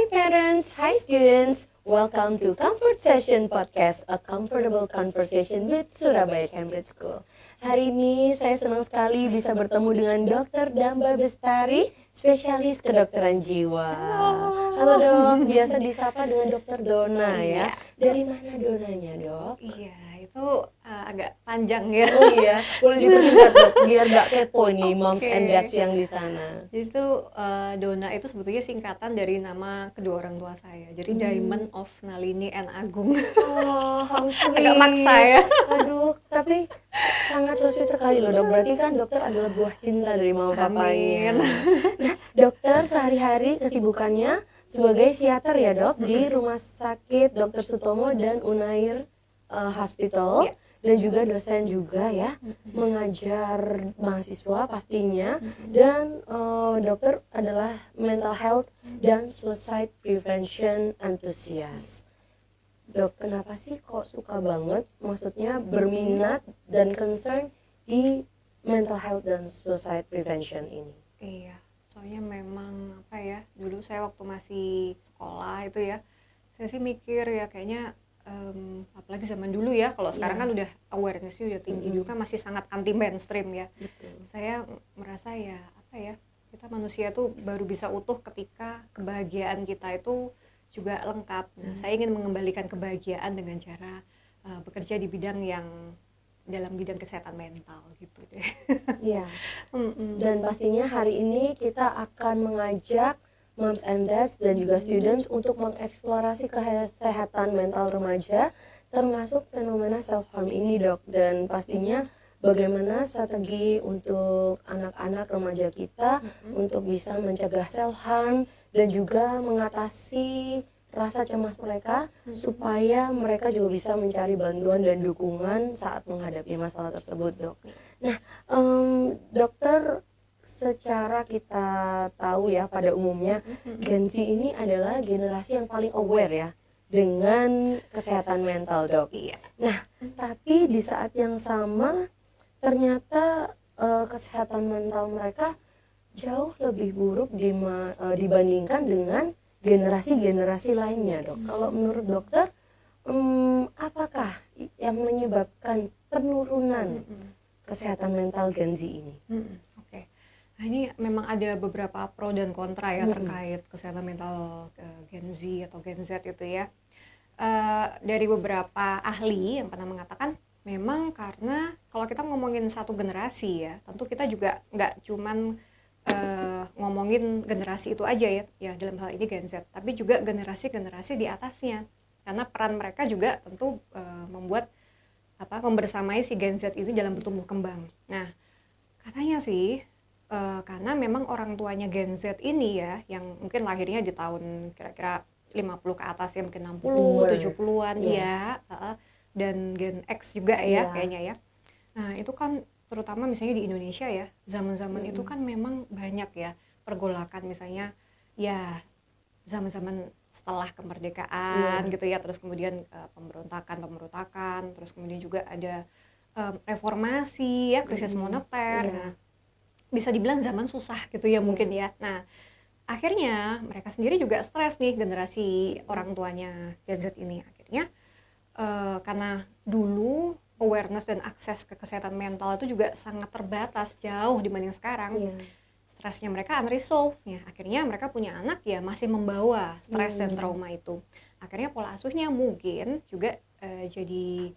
parents, hi students. Welcome to Comfort Session Podcast, a comfortable conversation with Surabaya Cambridge School. Hari ini saya senang sekali bisa bertemu dengan Dr. Damba Bestari, spesialis kedokteran jiwa. Halo dok, biasa disapa dengan Dr. Dona ya. Dari mana Donanya dok? Iya, itu agak panjang ya. Oh iya, boleh dipersingkat dok, biar gak kepo nih moms and dads yang di sana. Jadi itu Dona itu sebetulnya singkatan dari nama kedua orang tua saya. Jadi Diamond of Nalini and Agung. Oh, how sweet. Agak maksa ya. Aduh, tapi sangat so sweet sekali loh dok. Berarti kan dokter adalah buah cinta dari mama papanya. Nah, dokter sehari-hari kesibukannya sebagai psikiater ya dok di Rumah Sakit Dr. Sutomo dan Unair Hospital. Dan juga dosen juga ya, mengajar mahasiswa pastinya. Dan dokter adalah mental health dan suicide prevention enthusiast. Dok, kenapa sih kok suka banget, maksudnya berminat dan concern di mental health dan suicide prevention ini? Iya, soalnya memang apa ya, dulu saya waktu masih sekolah itu ya, saya sih mikir ya kayaknya apalagi zaman dulu ya, kalau sekarang kan udah awareness-nya udah tinggi, dulu kan masih sangat anti mainstream ya. Saya merasa ya apa ya, kita manusia tuh baru bisa utuh ketika kebahagiaan kita itu juga lengkap. Nah, saya ingin mengembalikan kebahagiaan dengan cara bekerja di bidang yang dalam bidang kesehatan mental gitu deh. Iya. Dan pastinya hari ini kita akan mengajak moms and dads dan juga students untuk mengeksplorasi kesehatan mental remaja, termasuk fenomena self harm ini dok. Dan pastinya bagaimana strategi untuk anak-anak remaja kita untuk bisa mencegah self harm dan juga mengatasi rasa cemas mereka supaya mereka juga bisa mencari bantuan dan dukungan saat menghadapi masalah tersebut dok. Nah, dokter, secara kita tahu ya pada umumnya Gen Z ini adalah generasi yang paling aware ya dengan kesehatan mental dok. Iya. Nah, tapi di saat yang sama ternyata kesehatan mental mereka jauh lebih buruk dibandingkan dengan generasi-generasi lainnya dok. Kalau menurut dokter, apakah yang menyebabkan penurunan kesehatan mental Gen Z ini? Oke. Nah, ini memang ada beberapa pro dan kontra ya terkait kesehatan mental Gen Z atau Gen Z itu ya. Dari beberapa ahli yang pernah mengatakan memang karena kalau kita ngomongin satu generasi ya, tentu kita juga nggak cuman ngomongin generasi itu aja ya dalam hal ini Gen Z, tapi juga generasi-generasi di atasnya, karena peran mereka juga tentu membersamai si Gen Z ini dalam bertumbuh kembang. Nah, katanya sih karena memang orang tuanya Gen Z ini ya, yang mungkin lahirnya di tahun kira-kira 50 ke atas ya, mungkin 60, 70-an ya, dan Gen X juga ya kayaknya ya. Nah, itu kan terutama misalnya di Indonesia ya, zaman-zaman itu kan memang banyak ya pergolakan, misalnya ya zaman-zaman setelah kemerdekaan gitu ya, terus kemudian pemberontakan, terus kemudian juga ada reformasi ya, krisis moneter. Nah, bisa dibilang zaman susah gitu ya mungkin ya. Nah, akhirnya mereka sendiri juga stres nih, generasi orang tuanya Gen Z ini. Akhirnya karena dulu awareness dan akses ke kesehatan mental itu juga sangat terbatas, jauh dibanding sekarang. Stresnya mereka unresolved ya. Akhirnya mereka punya anak ya masih membawa stres dan trauma itu. Akhirnya pola asuhnya mungkin juga jadi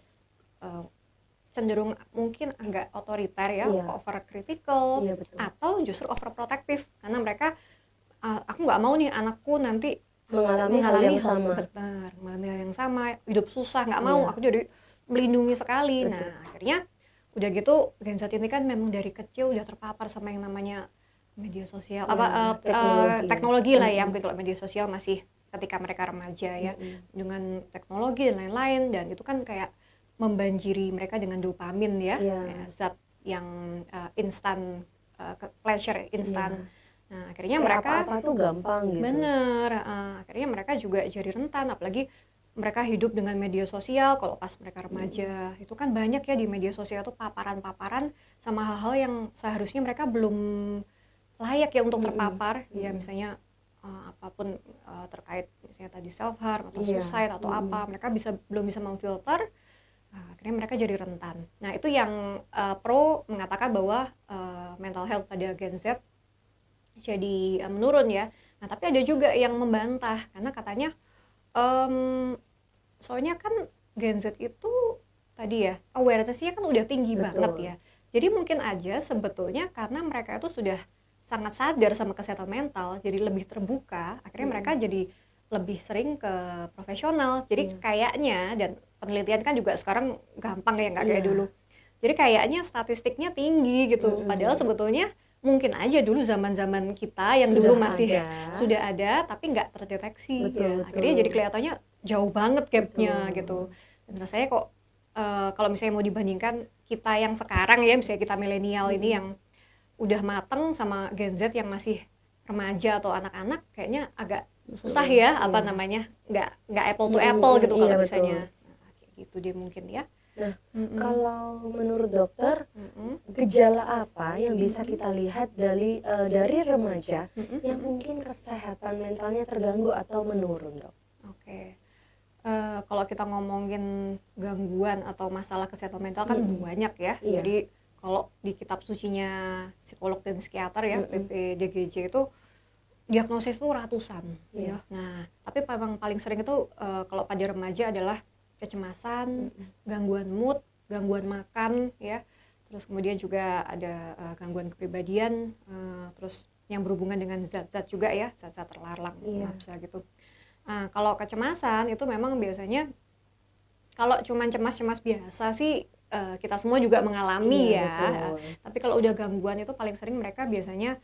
cenderung mungkin agak otoriter ya, over critical, atau justru over protective, karena mereka aku nggak mau nih anakku nanti mengalami hal yang sama. Benar, mengalami hal yang sama, hidup susah, nggak mau, aku jadi melindungi sekali. Nah, akhirnya udah gitu Gen Z ini kan memang dari kecil udah terpapar sama yang namanya media sosial, teknologi lah ya, mungkin kalau media sosial masih ketika mereka remaja ya, dengan teknologi dan lain-lain, dan itu kan kayak membanjiri mereka dengan dopamin ya, zat yang instan, pleasure instan. Nah, akhirnya kayak mereka apa-apa tuh gampang gitu. Bener, akhirnya mereka juga jadi rentan, apalagi mereka hidup dengan media sosial. Kalau pas mereka remaja, itu kan banyak ya di media sosial tuh paparan-paparan sama hal-hal yang seharusnya mereka belum layak ya untuk terpapar. Ya misalnya apapun terkait misalnya tadi self harm atau Iya. suicide atau apa, mereka belum bisa memfilter, akhirnya mereka jadi rentan. Nah itu yang pro mengatakan bahwa mental health pada Gen Z jadi menurun ya. Nah tapi ada juga yang membantah karena katanya soalnya kan Gen Z itu tadi ya awareness-nya kan udah tinggi Betul. banget ya. Jadi mungkin aja sebetulnya karena mereka itu sudah sangat sadar sama kesehatan mental, jadi lebih terbuka, akhirnya mereka jadi lebih sering ke profesional. Jadi kayaknya, dan penelitian kan juga sekarang gampang ya, nggak kayak dulu. Jadi kayaknya statistiknya tinggi gitu. Padahal sebetulnya mungkin aja dulu zaman-zaman kita yang Sudah dulu masih ada. sudah ada tapi nggak terdeteksi. Betul, betul. Akhirnya jadi kelihatannya jauh banget gapnya gitu. Dan rasanya kok kalau misalnya mau dibandingkan kita yang sekarang ya, misalnya kita milenial ini yang udah mateng sama Gen Z yang masih remaja atau anak-anak, kayaknya agak susah ya, apa namanya, nggak apple to apple gitu kalau misalnya. Nah, kayak gitu deh mungkin ya. Nah, kalau menurut dokter, gejala apa yang bisa kita lihat dari remaja yang mungkin kesehatan mentalnya terganggu atau menurun, dok? Oke. Kalau kita ngomongin gangguan atau masalah kesehatan mental kan banyak ya. Iya. Jadi kalau di kitab sucinya psikolog dan psikiater ya, PPDGJ itu diagnosis itu ratusan ya. Nah, tapi memang paling sering itu kalau pada remaja adalah kecemasan, gangguan mood, gangguan makan ya. Terus kemudian juga ada gangguan kepribadian, terus yang berhubungan dengan zat-zat juga ya, zat-zat terlarang, nafsa gitu. Nah, kalau kecemasan itu memang biasanya kalau cuma cemas-cemas biasa sih kita semua juga mengalami ya. Betul. Tapi kalau udah gangguan itu paling sering mereka biasanya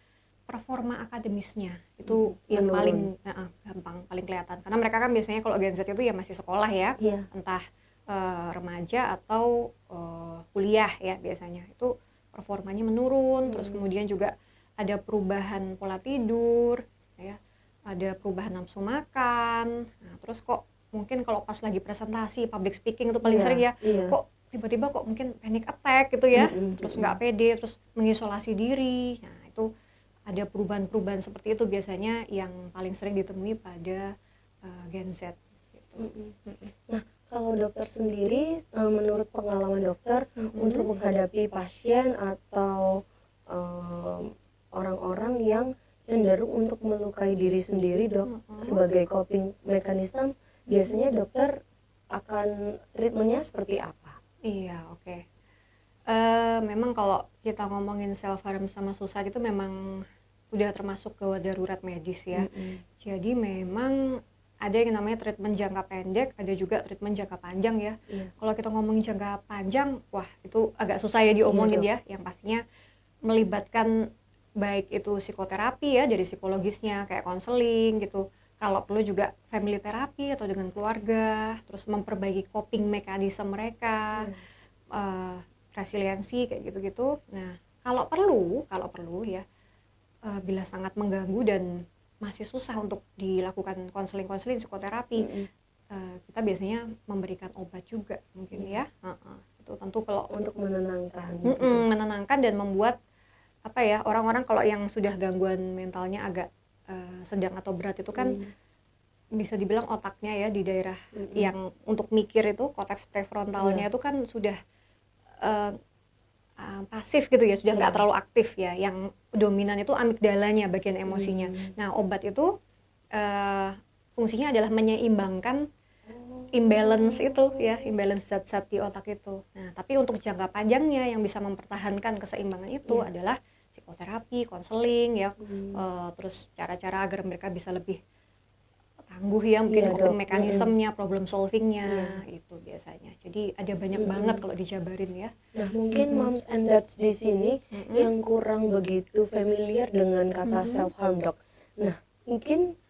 performa akademisnya itu yang paling gampang, paling kelihatan. Karena mereka kan biasanya kalau Gen Z itu ya masih sekolah ya, entah remaja atau kuliah ya biasanya. Itu performanya menurun, terus kemudian juga ada perubahan pola tidur, ya, ada perubahan nafsu makan. Nah, terus kok mungkin kalau pas lagi presentasi public speaking itu paling sering ya, kok tiba-tiba kok mungkin panic attack gitu ya, terus nggak pede, terus mengisolasi diri. Nah itu ada perubahan-perubahan seperti itu biasanya yang paling sering ditemui pada Gen Z. Gitu. Nah, kalau dokter sendiri, menurut pengalaman dokter untuk menghadapi pasien atau orang-orang yang cenderung untuk melukai diri sendiri, dok, sebagai coping mechanism, biasanya dokter akan treatmentnya seperti apa? Iya, oke. Memang kalau kita ngomongin self harm sama suicide itu memang udah termasuk ke darurat medis ya. Jadi memang ada yang namanya treatment jangka pendek, ada juga treatment jangka panjang ya. Kalau kita ngomongin jangka panjang, wah itu agak susah ya diomongin ya. Yang pastinya melibatkan baik itu psikoterapi ya, dari psikologisnya kayak konseling gitu. Kalau perlu juga family therapy atau dengan keluarga, terus memperbaiki coping mechanism mereka, resiliensi kayak gitu-gitu. Nah, kalau perlu ya, bila sangat mengganggu dan masih susah untuk dilakukan konseling psikoterapi, kita biasanya memberikan obat juga mungkin ya. Itu tentu kalau untuk menenangkan, menenangkan dan membuat apa ya, orang-orang kalau yang sudah gangguan mentalnya agak sedang atau berat itu kan bisa dibilang otaknya ya di daerah yang untuk mikir itu korteks prefrontalnya itu kan sudah pasif gitu ya, sudah nggak terlalu aktif ya. Yang dominan itu amigdalanya, bagian emosinya. Nah, obat itu fungsinya adalah menyeimbangkan imbalance itu ya, imbalance zat-zat di otak itu. Nah, tapi untuk jangka panjangnya yang bisa mempertahankan keseimbangan itu adalah psikoterapi, konseling ya, terus cara-cara agar mereka bisa lebih tangguh ya, mungkin coping mekanismenya, problem solvingnya itu biasanya. Jadi ada banyak banget kalau dijabarin ya. Nah, mungkin moms and dads di sini yang kurang begitu familiar dengan kata self harm, dok. Nah, mungkin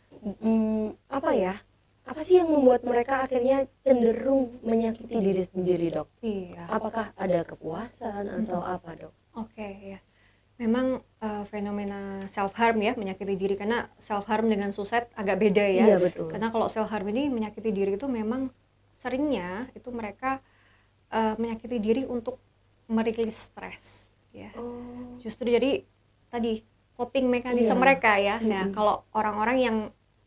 apa sih yang membuat mereka akhirnya cenderung menyakiti diri sendiri, dok? Iya. Apakah ada kepuasan atau apa, dok? Oke, ya. Memang fenomena self harm ya, menyakiti diri, karena self harm dengan suicide agak beda ya. Iya, betul. Karena kalau self harm ini menyakiti diri itu memang seringnya itu mereka menyakiti diri untuk merilis stres ya. Justru jadi tadi coping mechanism Iya. mereka ya. Nah, kalau orang-orang yang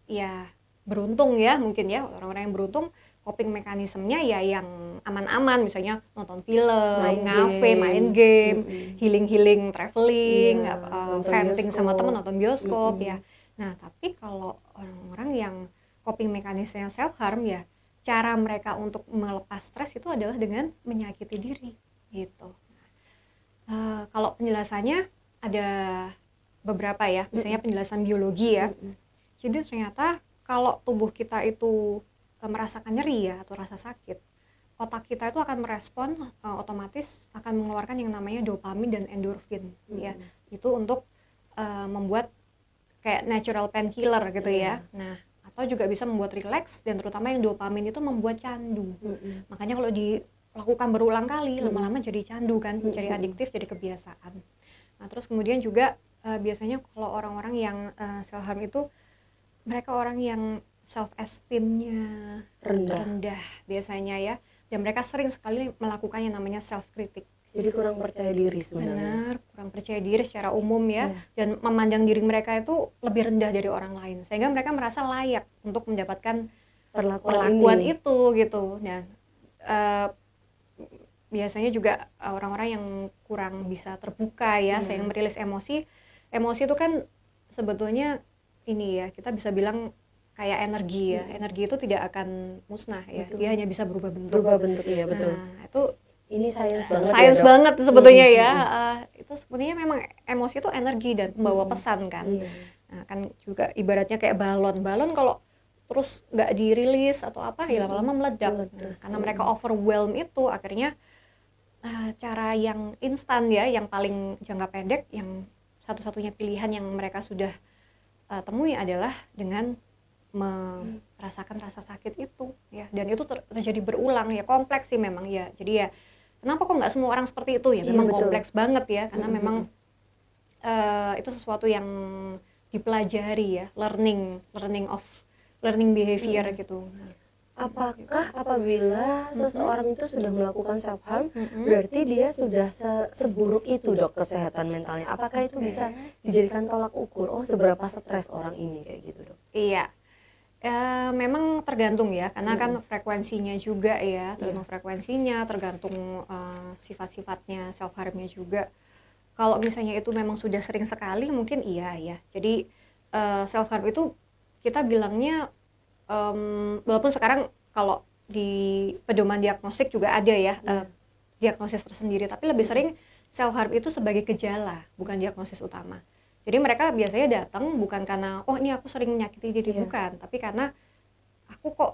ya beruntung ya, mungkin ya orang-orang yang beruntung, coping mekanismenya ya yang aman-aman, misalnya nonton film, ngafe, main game, healing-healing, traveling, Iya, nonton venting sama bioskop. teman, nonton bioskop ya. Nah, tapi kalau orang-orang yang coping mekanismenya self harm ya, cara mereka untuk melepas stres itu adalah dengan menyakiti diri gitu. Kalau penjelasannya ada beberapa ya, misalnya penjelasan biologi ya. Jadi ternyata kalau tubuh kita itu merasakan nyeri ya atau rasa sakit, otak kita itu akan merespon otomatis akan mengeluarkan yang namanya dopamin dan endorfin ya. Itu untuk membuat kayak natural painkiller gitu ya. Nah, atau juga bisa membuat rileks, dan terutama yang dopamin itu membuat candu. Makanya kalau dilakukan berulang kali, lama-lama jadi candu kan, jadi adiktif, jadi kebiasaan. Nah, terus kemudian juga biasanya kalau orang-orang yang self harm itu mereka orang yang self esteemnya rendah biasanya ya, dan mereka sering sekali melakukan yang namanya self critic. Jadi kurang percaya diri sebenarnya. Benar, kurang percaya diri secara umum ya, dan memandang diri mereka itu lebih rendah dari orang lain, sehingga mereka merasa layak untuk mendapatkan perlakuan itu gitu. Nah, biasanya juga orang-orang yang kurang bisa terbuka ya, sehingga merilis emosi. Emosi itu kan sebetulnya ini ya, kita bisa bilang kayak energi ya. Energi itu tidak akan musnah ya, dia hanya bisa berubah bentuk. Iya betul. Nah, itu ini sains banget. Sains banget sebetulnya ya. Itu sebetulnya memang emosi itu energi dan bawa pesan kan. Nah, kan juga ibaratnya kayak balon. Balon kalau terus nggak dirilis atau apa ya lama-lama meledak. Nah, karena mereka overwhelm itu akhirnya cara yang instan ya, yang paling jangka pendek, yang satu-satunya pilihan yang mereka sudah temui adalah dengan merasakan rasa sakit itu ya, dan itu terjadi berulang ya, kompleks sih memang ya. Jadi ya kenapa kok nggak semua orang seperti itu ya, memang kompleks banget ya, karena memang itu sesuatu yang dipelajari ya, learning behavior gitu. Apakah apabila seseorang itu sudah melakukan self harm, berarti dia sudah seburuk itu dok kesehatan mentalnya? Apakah itu bisa dijadikan tolak ukur? Oh, seberapa stres orang ini kayak gitu dok? Iya, memang tergantung ya, karena kan frekuensinya juga ya, tergantung frekuensinya, tergantung sifat-sifatnya self harmnya juga. Kalau misalnya itu memang sudah sering sekali, mungkin iya ya. Jadi self harm itu kita bilangnya walaupun sekarang kalau di pedoman diagnostik juga ada ya diagnosis tersendiri, tapi lebih sering self harm itu sebagai gejala, bukan diagnosis utama. Jadi mereka biasanya datang bukan karena oh ini aku sering menyakiti diri, bukan, tapi karena aku kok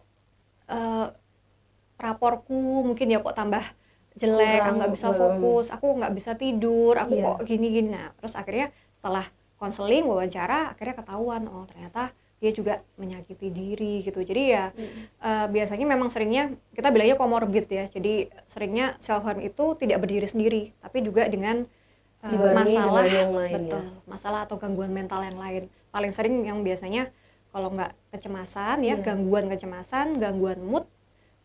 raporku mungkin ya kok tambah jelek, aku nggak bisa fokus, aku nggak bisa tidur, aku kok gini-gini. Nah, terus akhirnya setelah konseling, wawancara, akhirnya ketahuan oh ternyata dia juga menyakiti diri gitu. Jadi ya biasanya memang seringnya kita bilangnya komorbid ya. Jadi seringnya self harm itu tidak berdiri sendiri, tapi juga dengan masalah yang lain, masalah atau gangguan mental yang lain. Paling sering yang biasanya kalau nggak kecemasan ya, gangguan kecemasan, gangguan mood,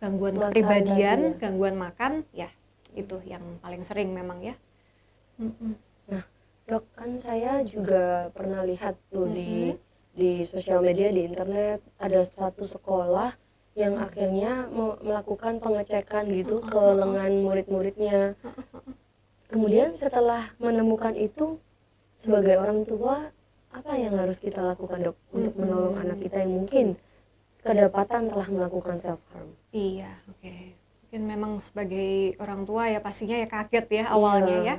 gangguan kepribadian, gangguan makan, ya itu yang paling sering memang ya. Nah, dok, kan saya juga pernah lihat tuh di sosial media, di internet, ada satu sekolah yang akhirnya melakukan pengecekan gitu ke lengan murid-muridnya. Kemudian setelah menemukan itu, sebagai orang tua, apa yang harus kita lakukan dok untuk menolong anak kita yang mungkin kedapatan telah melakukan self harm? Iya, oke. Mungkin memang sebagai orang tua ya pastinya ya kaget ya awalnya ya.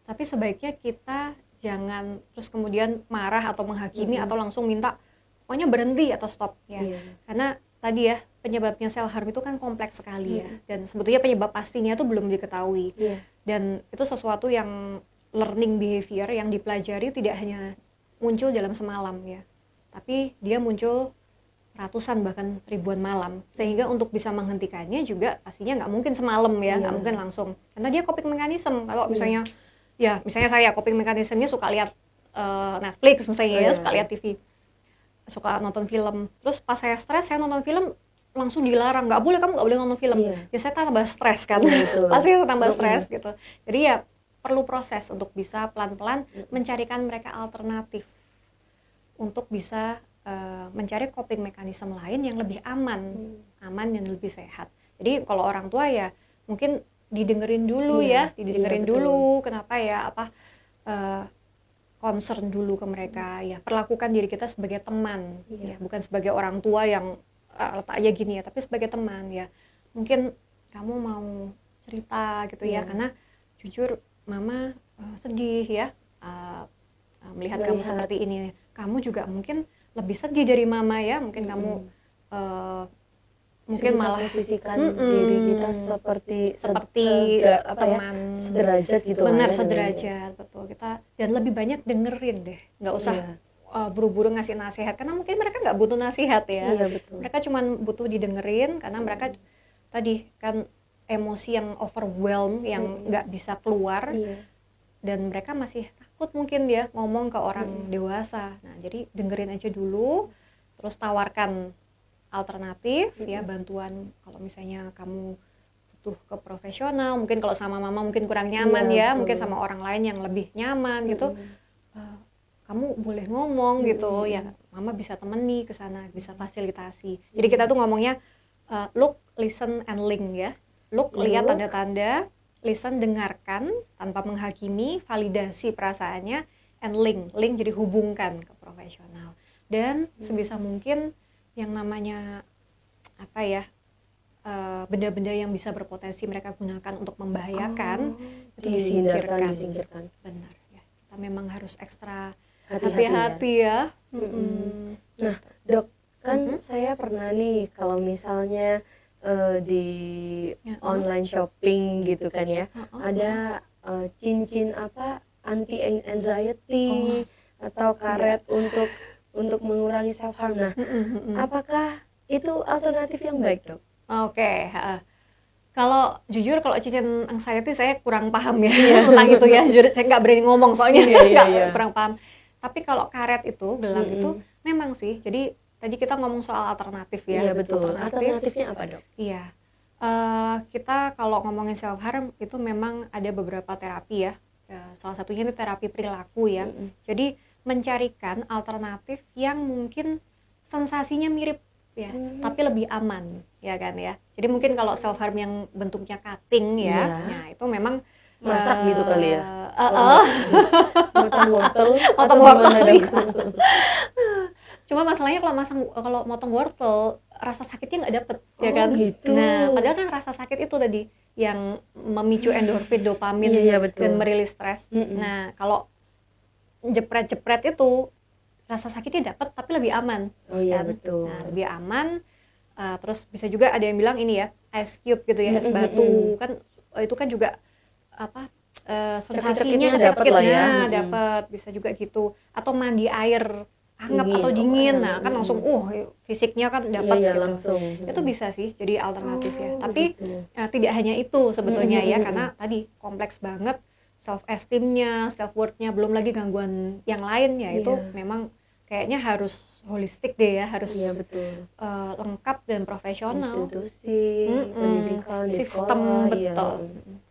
Tapi sebaiknya kita jangan terus kemudian marah atau menghakimi atau langsung minta pokoknya berhenti atau stop ya. Karena tadi ya penyebabnya self harm itu kan kompleks sekali ya, dan sebetulnya penyebab pastinya itu belum diketahui. Dan itu sesuatu yang learning behavior yang dipelajari tidak hanya muncul dalam semalam ya, tapi dia muncul ratusan bahkan ribuan malam, sehingga untuk bisa menghentikannya juga pastinya nggak mungkin semalam ya, nggak mungkin langsung, karena dia coping mechanism. Kalau misalnya ya misalnya saya coping mechanismnya suka lihat Netflix misalnya ya, suka lihat TV, suka nonton film, terus pas saya stres saya nonton film langsung dilarang, kamu nggak boleh nonton film. Ya saya tambah stres kan, pasti tambah stres gitu. Jadi ya perlu proses untuk bisa pelan-pelan mencarikan mereka alternatif untuk bisa mencari coping mechanism lain yang lebih aman dan lebih sehat. Jadi kalau orang tua ya mungkin didengerin dulu didengerin dulu kenapa ya concern dulu ke mereka ya, perlakukan diri kita sebagai teman ya, bukan sebagai orang tua yang letaknya gini ya, tapi sebagai teman ya. Mungkin kamu mau cerita gitu ya, karena jujur mama sedih ya melihat kamu seperti ini. Kamu juga mungkin lebih sedih dari mama ya, mungkin kamu mungkin malah posisikan diri kita seperti teman sederajat gitu. Benar, sederajat, betul. Kita dan lebih banyak dengerin deh, nggak usah buru-buru ngasih nasihat, karena mungkin mereka nggak butuh nasihat ya. Betul. Mereka cuma butuh didengerin, karena mereka tadi kan emosi yang overwhelm, yang nggak bisa keluar, dan mereka masih takut mungkin ya ngomong ke orang dewasa. Nah, jadi dengerin aja dulu, terus tawarkan alternatif ya, bantuan kalau misalnya kamu butuh ke profesional, mungkin kalau sama mama mungkin kurang nyaman mungkin sama orang lain yang lebih nyaman gitu. Kamu boleh ngomong gitu ya, mama bisa temani ke sana, bisa fasilitasi. Jadi kita tuh ngomongnya look, listen, and link ya. Look, lihat tanda-tanda, listen, dengarkan tanpa menghakimi, validasi perasaannya, and link jadi hubungkan ke profesional. Dan sebisa mungkin yang namanya benda-benda yang bisa berpotensi mereka gunakan untuk membahayakan itu disingkirkan. Benar ya, kita memang harus ekstra hati-hati ya. Nah dok, kan saya pernah nih kalau misalnya di online shopping gitu kan ya, ada cincin anti anxiety atau karet untuk mengurangi self harm. Nah, apakah itu alternatif yang baik dok? Oke. Kalau jujur kalau cincin anxiety saya kurang paham ya tentang itu ya. Jujur saya nggak berani ngomong soalnya kurang paham. Tapi kalau karet itu, gelang itu memang sih. Jadi tadi kita ngomong soal alternatif ya. Iya betul. Alternatifnya apa dok? Iya. Kita kalau ngomongin self harm itu memang ada beberapa terapi ya. Salah satunya ini terapi perilaku ya. Jadi mencarikan alternatif yang mungkin sensasinya mirip ya, tapi lebih aman ya kan ya. Jadi mungkin kalau self harm yang bentuknya cutting ya, nah itu memang masak gitu kali ya. Motong wortel. Cuma masalahnya kalau motong wortel rasa sakitnya nggak dapet ya kan. Gitu. Nah padahal kan rasa sakit itu tadi yang memicu endorfin, dopamin dan merilis stres. Nah kalau jepret itu rasa sakitnya dapat tapi lebih aman. Betul. Nah lebih aman. Terus bisa juga ada yang bilang ini ya ice cube gitu ya, es batu kan itu kan juga sensasinya dapat lah ya. Dapat bisa juga gitu, atau mandi air hangat atau dingin, nah kan langsung fisiknya kan dapat gitu. Langsung. Itu bisa sih jadi alternatif ya. Tapi tidak hanya itu sebetulnya ya, karena tadi kompleks banget self esteemnya, self worthnya, belum lagi gangguan yang lain ya. Itu memang kayaknya harus holistik deh ya, harus lengkap dan profesional. Institusi, pendidikan, sistem sekolah, betul.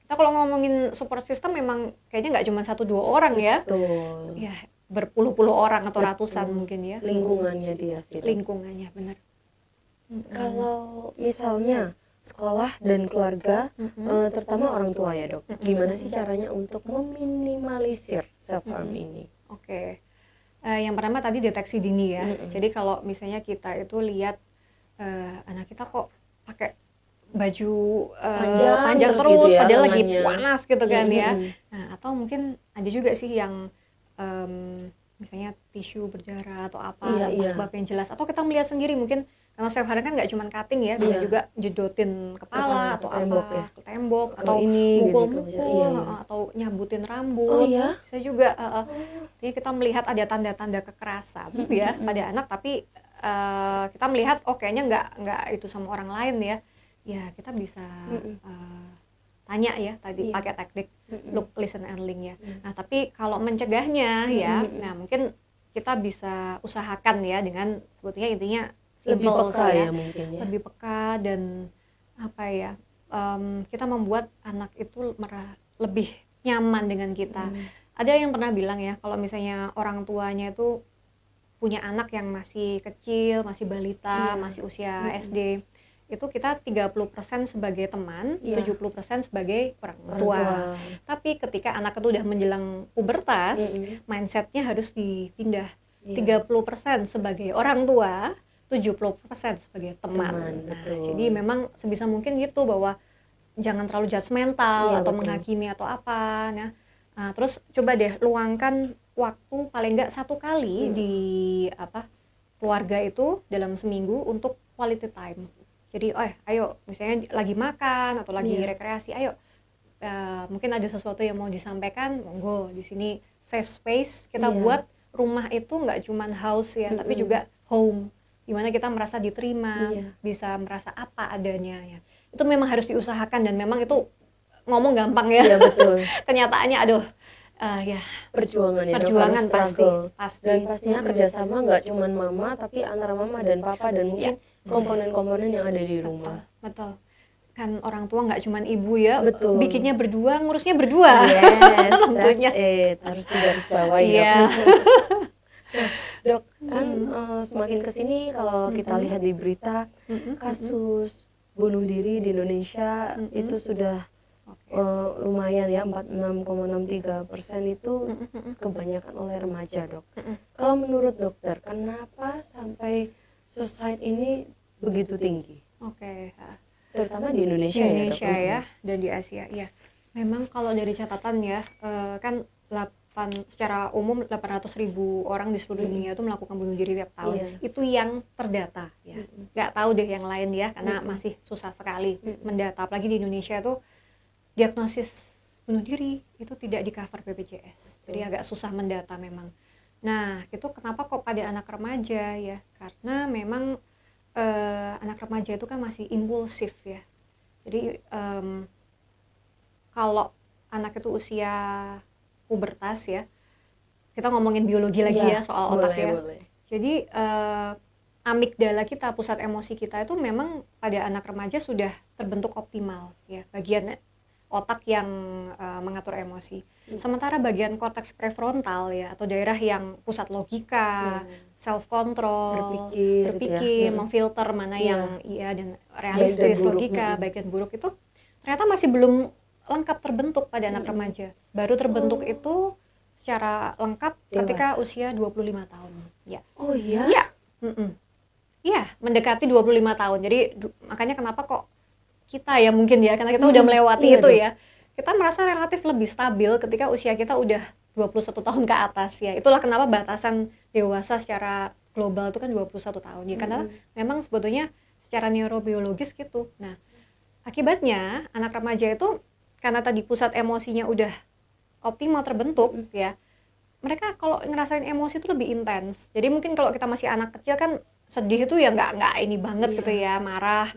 Kita kalau ngomongin support system memang kayaknya nggak cuma 1-2 orang ya. Betul. Ya berpuluh-puluh orang atau ratusan mungkin ya. Lingkungannya dia sih. Lingkungannya benar. Kalau misalnya sekolah dan keluarga, terutama orang tua ya dok, gimana sih caranya untuk meminimalisir self harm ini? Oke. Yang pertama tadi deteksi dini ya. Jadi kalau misalnya kita itu lihat anak kita kok pakai baju panjang terus gitu ya, padahal lagi panas gitu kan ya. Nah, atau mungkin ada juga sih yang misalnya tisu berdarah atau apa, sebab yang jelas, atau kita melihat sendiri mungkin karena self harm kan nggak cuma cutting ya, bisa juga jedotin kepala atau ke tembok atau mukul-mukul atau nyabutin rambut. Bisa juga jadi kita melihat ada tanda-tanda kekerasan ya pada anak, tapi kita melihat kayaknya nggak itu sama orang lain ya kita bisa tanya ya tadi pakai teknik look, listen, and link ya. Nah tapi kalau mencegahnya ya, nah mungkin kita bisa usahakan ya dengan sebetulnya intinya lebih peka ya mungkin ya. Lebih peka dan kita membuat anak itu lebih nyaman dengan kita. Ada yang pernah bilang ya, kalau misalnya orang tuanya itu punya anak yang masih kecil, masih balita, masih usia SD, itu kita 30% sebagai teman, 70% sebagai orang tua. Tapi ketika anak itu udah menjelang pubertas, mindsetnya harus dipindah. 30% sebagai orang tua, 70% sebagai teman. Nah, jadi memang sebisa mungkin gitu, bahwa jangan terlalu judgmental atau menghakimi atau apa. Nah, terus coba deh luangkan waktu paling nggak 1 kali di keluarga itu dalam seminggu untuk quality time. Jadi, ayo misalnya lagi makan atau lagi rekreasi, ayo mungkin ada sesuatu yang mau disampaikan, monggo di sini safe space. Kita buat rumah itu nggak cuman house ya, tapi juga home, dimana kita merasa diterima, bisa merasa apa adanya ya. Itu memang harus diusahakan, dan memang itu ngomong gampang ya. Iya betul. Kenyataannya aduh perjuangan pasti. Dan pastinya kerjasama nggak cuma mama, tapi antara mama dan papa dan mungkin komponen-komponen yang ada di rumah. Betul. Kan orang tua nggak cuma ibu ya, betul. Bikinnya berdua, ngurusnya berdua. Yes, tentunya harus digarisbawahi ya. Nah, Dok, kan semakin kesini kalau kita lihat di berita, kasus bunuh diri di Indonesia itu sudah lumayan ya, 46,63% itu kebanyakan oleh remaja, Dok. Kalau menurut dokter, kenapa sampai suicide ini begitu tinggi? Terutama di Indonesia, ya, dan di Asia ya. Memang kalau dari catatan ya, kan secara umum 800.000 orang di seluruh dunia itu melakukan bunuh diri tiap tahun. Itu yang terdata ya. Nggak tahu deh yang lain ya, karena masih susah sekali mendata. Apalagi di Indonesia tuh diagnosis bunuh diri itu tidak di cover BPJS. Jadi agak susah mendata memang. Nah, itu kenapa kok pada anak remaja ya? Karena memang anak remaja itu kan masih impulsif ya. Jadi kalau anak itu usia pubertas ya, kita ngomongin biologi lagi ya soal otak ya. Boleh. Jadi amigdala kita, pusat emosi kita itu memang pada anak remaja sudah terbentuk optimal ya, bagian otak yang mengatur emosi. Sementara bagian korteks prefrontal ya, atau daerah yang pusat logika, self control, berpikir, memfilter mana yang iya dan realistis, logika, baik dan buruk, itu ternyata masih belum lengkap terbentuk pada anak remaja. Baru terbentuk itu secara lengkap ketika usia 25 tahun. Ya. Oh iya? Iya. Iya, mendekati 25 tahun. Jadi makanya kenapa kok kita ya mungkin ya, karena kita udah melewati itu ya, kita merasa relatif lebih stabil ketika usia kita udah 21 tahun ke atas ya. Itulah kenapa batasan dewasa secara global itu kan 21 tahun ya, karena memang sebetulnya secara neurobiologis gitu. Nah, akibatnya anak remaja itu karena tadi pusat emosinya udah optimal terbentuk ya, mereka kalau ngerasain emosi itu lebih intens. Jadi mungkin kalau kita masih anak kecil kan sedih itu ya nggak ini banget gitu ya, marah,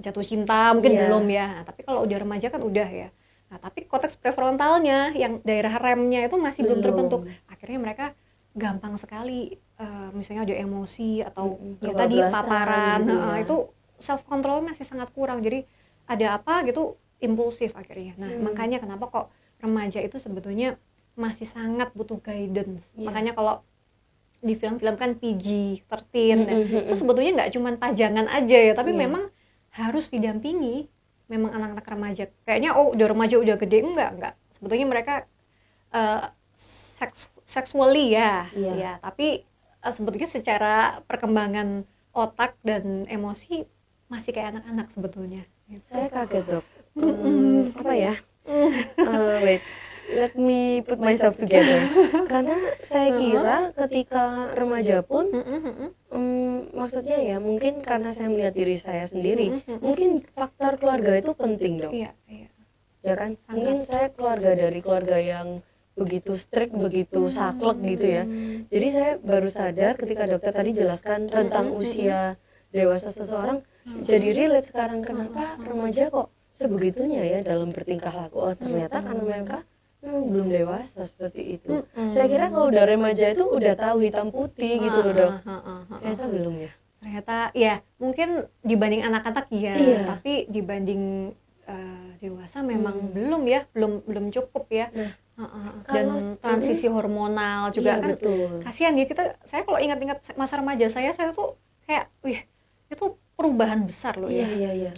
jatuh cinta mungkin belum ya. Nah, tapi kalau udah remaja kan udah ya. Nah, tapi korteks prefrontalnya yang daerah remnya itu masih belum terbentuk. Akhirnya mereka gampang sekali misalnya ada emosi atau ya tadi paparan gitu ya. Itu self control masih sangat kurang. Jadi ada apa gitu impulsif akhirnya. Nah, makanya kenapa kok remaja itu sebetulnya masih sangat butuh guidance. Makanya kalau di film-film kan PG-13 itu sebetulnya nggak cuma pajangan aja ya, tapi memang harus didampingi. Memang anak-anak remaja kayaknya udah remaja udah gede, enggak. Sebetulnya mereka sexually ya, tapi sebetulnya secara perkembangan otak dan emosi masih kayak anak-anak sebetulnya. Saya kaget, Dok. Apa ya? Wait, let me put myself together. Karena saya kira ketika remaja pun, maksudnya ya mungkin karena saya melihat diri saya sendiri, mungkin faktor keluarga itu penting, Dok. Iya. Ya kan? Mungkin saya keluarga dari keluarga yang begitu strict, begitu saklek gitu ya. Jadi saya baru sadar ketika dokter tadi jelaskan tentang usia dewasa seseorang, jadi relate sekarang kenapa remaja kok sebegitunya ya dalam bertingkah laku. Oh, ternyata karena mereka belum dewasa seperti itu. Saya kira kalau udah remaja itu udah tahu hitam putih gitu loh, Dok. Ternyata belum ya. Ternyata ya mungkin dibanding anak-anak tapi dibanding dewasa dewasa memang belum ya, belum cukup ya. Dan transisi hormonal juga kan kasihan ya saya kalau ingat-ingat masa remaja saya tuh kayak itu perubahan besar loh ya.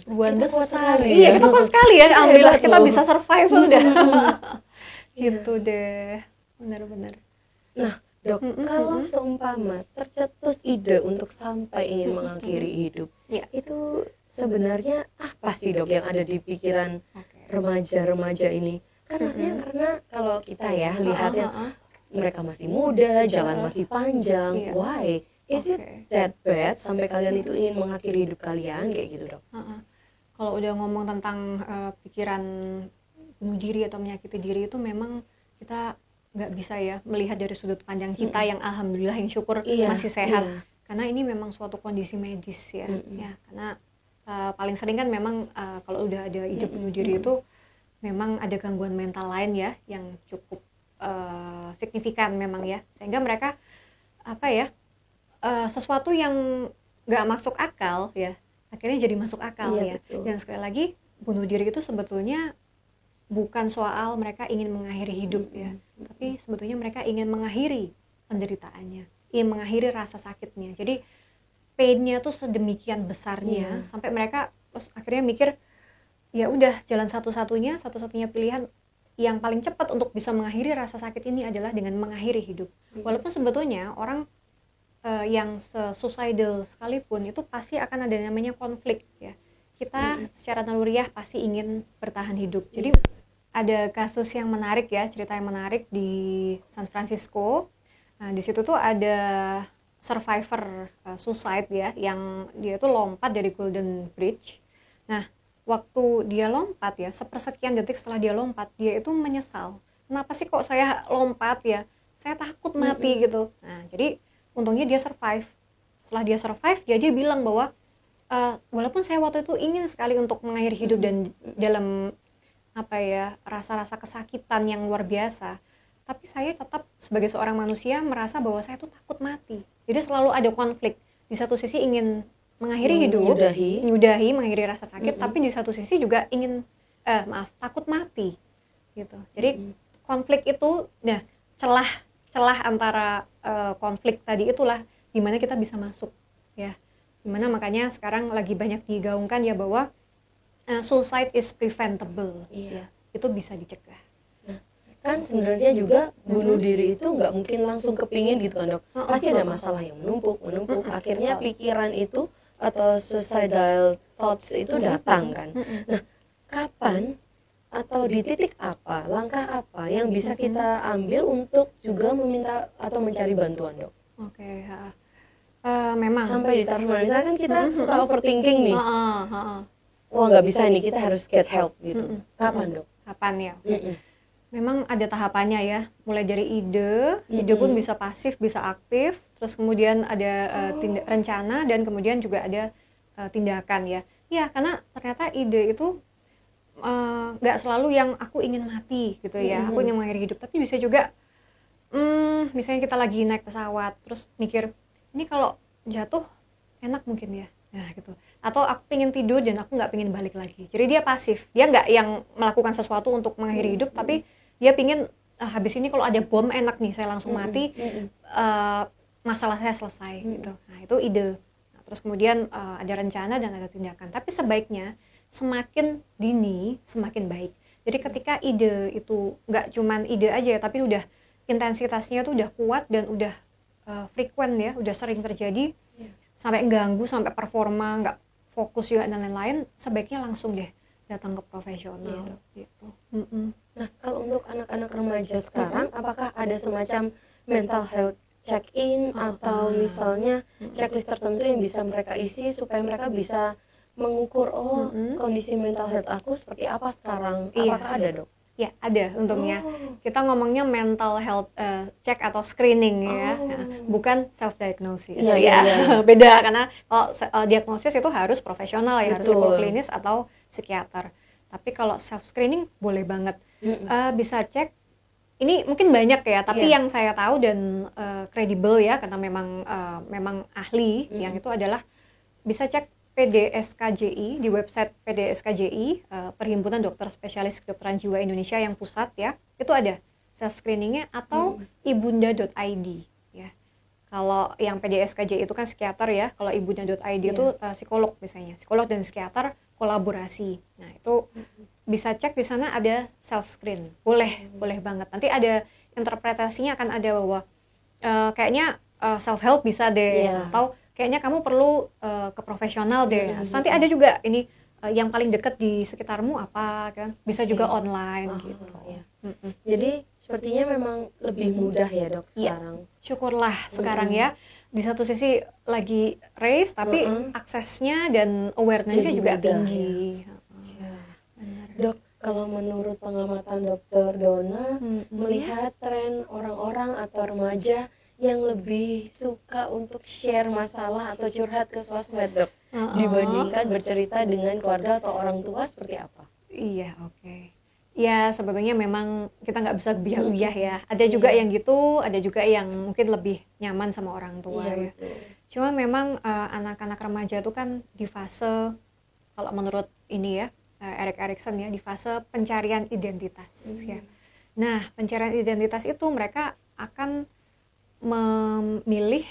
Perubahan besar. Kita kuat sekali ya, alhamdulillah kita bisa survive udah. Gitu deh. Benar-benar. Nah, Dok, kalau seumpama tercetus ide untuk sampai ingin mengakhiri hidup, itu sebenarnya apa sih, Dok, yang ada di pikiran remaja-remaja ini? Kan maksudnya karena kalau kita ya lihatnya mereka masih muda, jalan masih panjang, why? Is it that bad sampai kalian itu ingin mengakhiri hidup kalian kayak gitu, Dok? Kalau udah ngomong tentang pikiran bunuh diri atau menyakiti diri itu memang kita nggak bisa ya melihat dari sudut pandang kita yang alhamdulillah yang syukur masih sehat. Karena ini memang suatu kondisi medis ya. Karena paling sering kan memang kalau udah ada ide bunuh diri itu memang ada gangguan mental lain ya yang cukup signifikan memang ya, sehingga mereka sesuatu yang nggak masuk akal ya akhirnya jadi masuk akal ya. Betul. Dan sekali lagi bunuh diri itu sebetulnya bukan soal mereka ingin mengakhiri hidup ya, tapi sebetulnya mereka ingin mengakhiri penderitaannya, ingin mengakhiri rasa sakitnya. Jadi pain-nya tuh sedemikian besarnya sampai mereka terus akhirnya mikir ya udah jalan satu-satunya pilihan yang paling cepat untuk bisa mengakhiri rasa sakit ini adalah dengan mengakhiri hidup. Walaupun sebetulnya orang yang suicidal sekalipun itu pasti akan ada namanya konflik ya. Kita secara naluriah pasti ingin bertahan hidup. Jadi ada kasus yang menarik ya, cerita yang menarik di San Francisco. Nah, di situ tuh ada survivor suicide ya, yang dia tuh lompat dari Golden Bridge. Nah, waktu dia lompat ya, sepersekian detik setelah dia lompat, dia itu menyesal. Kenapa sih kok saya lompat ya? Saya takut mati gitu. Nah, jadi untungnya dia survive. Setelah dia survive, dia bilang bahwa walaupun saya waktu itu ingin sekali untuk mengakhiri hidup dan dalam rasa-rasa kesakitan yang luar biasa, tapi saya tetap sebagai seorang manusia merasa bahwa saya tuh takut mati. Jadi selalu ada konflik. Di satu sisi ingin mengakhiri hidup, menyudahi, mengakhiri rasa sakit, tapi di satu sisi juga ingin takut mati gitu. Jadi konflik itu, nah celah antara konflik tadi itulah dimana kita bisa masuk ya. Dimana makanya sekarang lagi banyak digaungkan ya bahwa suicide is preventable ya. Itu bisa dicegah. Nah, kan sebenarnya juga bunuh diri itu nggak mungkin langsung kepingin gitu kan, Dok. Pasti ada masalah yang menumpuk. Akhirnya pikiran itu atau suicidal thoughts itu datang kan. Nah, kapan atau di titik apa, langkah apa yang bisa kita ambil untuk juga meminta atau mencari bantuan, Dok? Memang sampai ditaruh misalnya kan kita suka overthinking nih. Wah, nggak bisa nih, kita harus get help gitu. Kapan, Dok? Kapan ya? Memang ada tahapannya ya. Mulai dari ide pun bisa pasif, bisa aktif. Terus kemudian ada rencana dan kemudian juga ada tindakan ya. Ya, karena ternyata ide itu nggak selalu yang aku ingin mati gitu ya. Aku ingin mengakhiri hidup, tapi bisa juga misalnya kita lagi naik pesawat terus mikir, ini kalau jatuh enak mungkin ya. Nah gitu. Atau aku pengen tidur dan aku nggak pengen balik lagi. Jadi dia pasif, dia nggak yang melakukan sesuatu untuk mengakhiri hidup, tapi dia pengen habis ini kalau ada bom enak nih, saya langsung mati, masalah saya selesai gitu. Nah itu ide. Nah, terus kemudian ada rencana dan ada tindakan. Tapi sebaiknya semakin dini semakin baik. Jadi ketika ide itu nggak cuman ide aja, tapi udah intensitasnya tuh udah kuat dan udah frequent ya, udah sering terjadi, sampai ganggu, sampai performa nggak fokus juga dan lain-lain, sebaiknya langsung deh datang ke profesional gitu. Nah, kalau untuk anak-anak remaja sekarang, apakah ada semacam mental health check-in atau misalnya checklist tertentu yang bisa mereka isi supaya mereka bisa mengukur kondisi mental health aku seperti apa sekarang? Apakah ada, Dok? Ya, ada untungnya. Kita ngomongnya mental health check atau screening ya, bukan self diagnosis. Beda, karena kalau diagnosis itu harus profesional ya, harus psikolog klinis atau psikiater. Tapi kalau self screening boleh banget. Bisa cek. Ini mungkin banyak ya, tapi yang saya tahu dan kredibel ya, karena memang ahli yang itu adalah bisa cek PDSKJI, di website PDSKJI, Perhimpunan Dokter Spesialis Kedokteran Jiwa Indonesia yang pusat ya, itu ada self screeningnya, atau ibunda.id ya. Kalau yang PDSKJI itu kan psikiater ya, kalau ibunda.id itu psikolog misalnya, psikolog dan psikiater kolaborasi. Nah itu bisa cek di sana, ada self screen, boleh banget. Nanti ada interpretasinya, akan ada bahwa kayaknya self help bisa deh, atau kayaknya kamu perlu ke profesional deh. Nanti ada juga ini yang paling dekat di sekitarmu apa kan, bisa juga online gitu. Jadi sepertinya memang lebih mudah ya dok sekarang. Syukurlah sekarang ya, di satu sisi lagi race tapi aksesnya dan awarenessnya juga tinggi. Dok, kalau menurut pengamatan Dokter Donna, melihat tren orang-orang atau remaja yang lebih suka untuk share masalah atau curhat ke sosmed dok, dibandingkan bercerita dengan keluarga atau orang tua, seperti apa? Iya, oke. Ya sebetulnya memang kita nggak bisa biah-biah ya. Ada juga yang gitu, ada juga yang mungkin lebih nyaman sama orang tua ya. Betul. Cuma memang anak-anak remaja itu kan di fase, kalau menurut ini ya, Erik Erikson ya, di fase pencarian identitas ya. Nah, pencarian identitas itu mereka akan memilih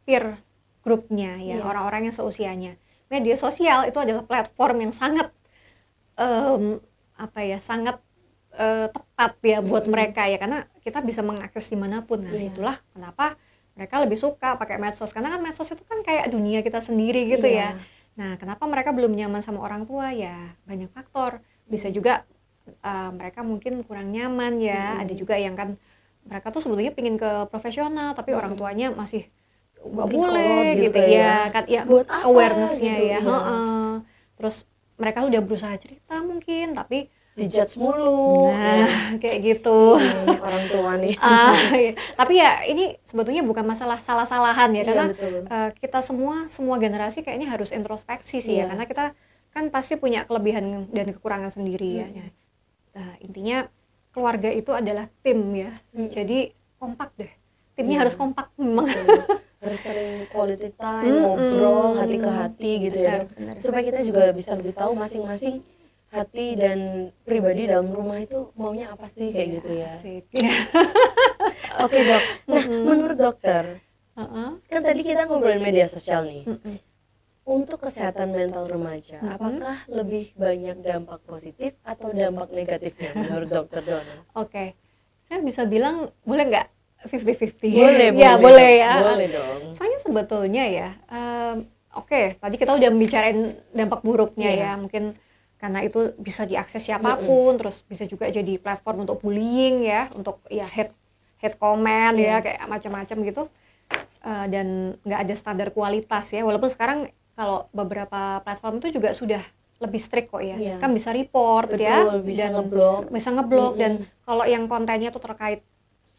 peer grupnya ya, orang-orang yang seusianya. Media sosial itu adalah platform yang sangat sangat tepat ya buat mereka ya, karena kita bisa mengakses dimanapun. Nah itulah kenapa mereka lebih suka pakai medsos, karena kan medsos itu kan kayak dunia kita sendiri gitu ya. Nah kenapa mereka belum nyaman sama orang tua ya, banyak faktor. Bisa juga mereka mungkin kurang nyaman ya. Ada juga yang kan mereka tuh sebetulnya pingin ke profesional tapi orang tuanya masih nggak boleh gitu ya kan ya, buat awarenessnya gitu, ya. Terus mereka udah berusaha cerita mungkin tapi dijudge mulu. Nah kayak gitu orang tua nih. Tapi ya ini sebetulnya bukan masalah salah-salahan ya, karena kita semua generasi kayaknya harus introspeksi sih ya, karena kita kan pasti punya kelebihan dan kekurangan sendiri ya. Nah, intinya keluarga itu adalah tim ya, jadi kompak deh, timnya harus kompak memang. Harus sering quality time, ngobrol hati ke hati gitu ya, supaya kita juga bisa lebih tahu masing-masing hati dan pribadi dalam rumah itu maunya apa sih, kayak gitu ya. Oke dok, nah menurut dokter, kan tadi kita ngobrolin media sosial nih, untuk kesehatan mental remaja, apakah lebih banyak dampak positif atau dampak negatifnya menurut Dokter Donna? Oke, saya bisa bilang boleh nggak 50-50? Boleh ya. Boleh dong. Soalnya sebetulnya ya, tadi kita udah membicarain dampak buruknya ya, mungkin karena itu bisa diakses siapapun, terus bisa juga jadi platform untuk bullying ya, untuk ya hate comment ya, kayak macam-macam gitu, dan nggak ada standar kualitas ya, walaupun sekarang kalau beberapa platform itu juga sudah lebih strict kok ya, kan bisa report. Betul, ya, bisa ngeblok, dan kalau yang kontennya tuh terkait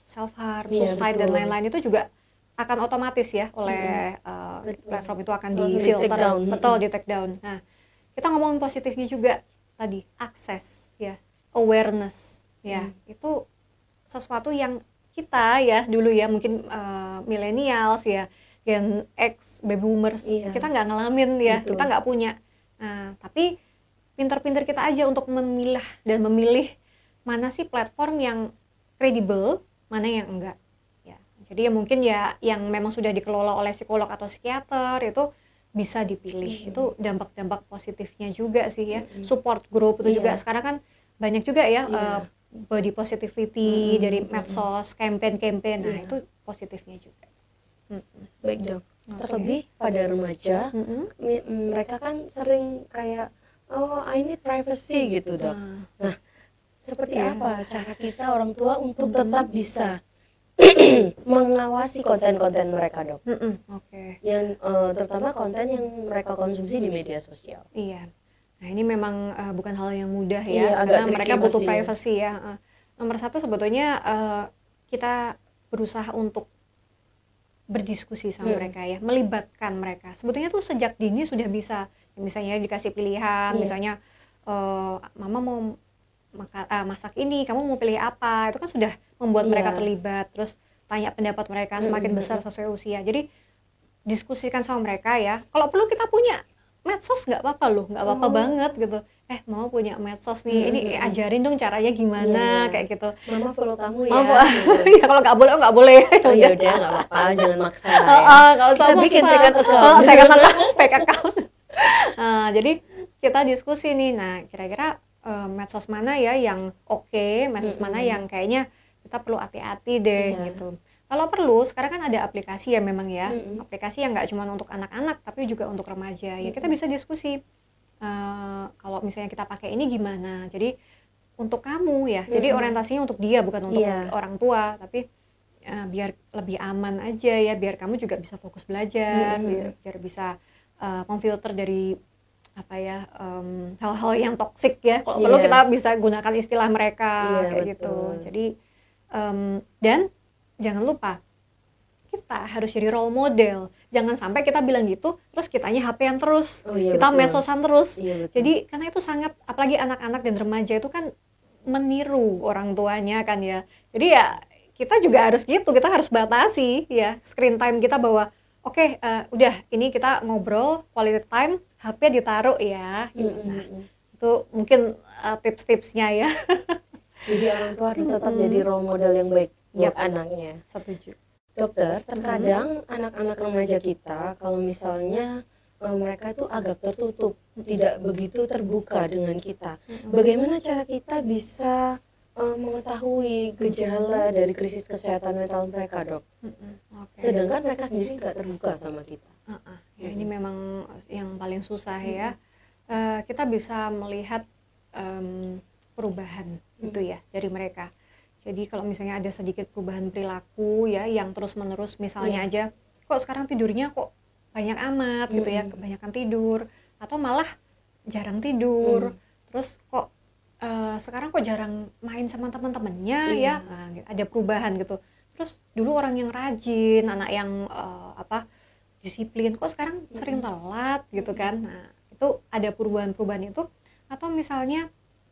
self harm, suicide dan lain-lain itu juga akan otomatis ya oleh platform itu akan di filter, di take down. Nah, kita ngomongin positifnya juga tadi, akses ya, awareness ya, itu sesuatu yang kita ya dulu ya mungkin millennials ya, Gen X, baby boomers, kita nggak ngalamin ya, kita nggak punya. Nah, tapi pinter-pinter kita aja untuk memilah dan memilih mana sih platform yang kredibel, mana yang enggak. Ya, jadi ya mungkin ya yang memang sudah dikelola oleh psikolog atau psikiater itu bisa dipilih. Itu dampak-dampak positifnya juga sih ya. Support group itu juga sekarang kan banyak juga ya body positivity dari medsos, campaign. Nah, itu positifnya juga. Baik dok, terlebih pada remaja, mereka kan sering kayak, I need privacy gitu dok. Nah, seperti apa cara kita orang tua untuk tetap bisa mengawasi konten-konten mereka dok? Yang terutama konten yang mereka konsumsi di media sosial. Iya, nah ini memang bukan hal yang mudah ya, karena mereka butuh privacy ya. Nomor satu sebetulnya kita berusaha untuk berdiskusi sama mereka ya, melibatkan mereka. Sebetulnya tuh sejak dini sudah bisa, misalnya dikasih pilihan, misalnya mama mau masak ini, kamu mau pilih apa, itu kan sudah membuat mereka terlibat, terus tanya pendapat mereka semakin besar sesuai usia. Jadi diskusikan sama mereka ya, kalau perlu kita punya medsos nggak apa-apa loh, nggak apa-apa banget gitu. Mau punya medsos nih, ini ajarin dong caranya gimana, kayak gitu. Mama follow kamu ya. Mama, ya kalau nggak boleh, nggak boleh. Oh ya udah, nggak apa-apa, jangan maksa ya. Nggak usah Kita bikin maksa. second account. Second account, fake account. Jadi kita diskusi nih, nah kira-kira medsos mana ya yang oke, medsos mana yang kayaknya kita perlu hati-hati deh gitu. Kalau perlu, sekarang kan ada aplikasi ya memang ya, aplikasi yang nggak cuma untuk anak-anak, tapi juga untuk remaja. Ya kita bisa diskusi, kalau misalnya kita pakai ini gimana. Jadi untuk kamu ya, jadi orientasinya untuk dia, bukan untuk orang tua, tapi biar lebih aman aja ya, biar kamu juga bisa fokus belajar, biar bisa memfilter dari hal-hal yang toksik ya. Kalau perlu kita bisa gunakan istilah mereka kayak gitu. Jadi dan jangan lupa kita harus jadi role model. Jangan sampai kita bilang gitu, terus kitanya HP-an terus, kita medsosan terus. Jadi karena itu sangat, apalagi anak-anak dan remaja itu kan meniru orang tuanya kan ya. Jadi ya kita juga harus gitu, kita harus batasi ya screen time kita bahwa udah ini kita ngobrol quality time, HP ditaruh ya. Nah, itu mungkin tips-tipsnya ya. Jadi orang tua harus tetap jadi role model yang baik buat anaknya. Setuju. Dokter, terkadang anak-anak remaja kita kalau misalnya mereka itu agak tertutup, tidak begitu terbuka dengan kita. Bagaimana cara kita bisa mengetahui gejala dari krisis kesehatan mental mereka, Dok? Sedangkan mereka sendiri nggak terbuka sama kita. Ya, ini memang yang paling susah ya. Kita bisa melihat perubahan itu ya dari mereka. Jadi kalau misalnya ada sedikit perubahan perilaku ya yang terus-menerus, misalnya aja kok sekarang tidurnya kok banyak amat gitu ya, kebanyakan tidur, atau malah jarang tidur, terus kok sekarang kok jarang main sama teman-temannya ya, ada perubahan gitu. Terus dulu orang yang rajin, anak yang disiplin, kok sekarang sering telat gitu kan. Nah itu ada perubahan-perubahan itu. Atau misalnya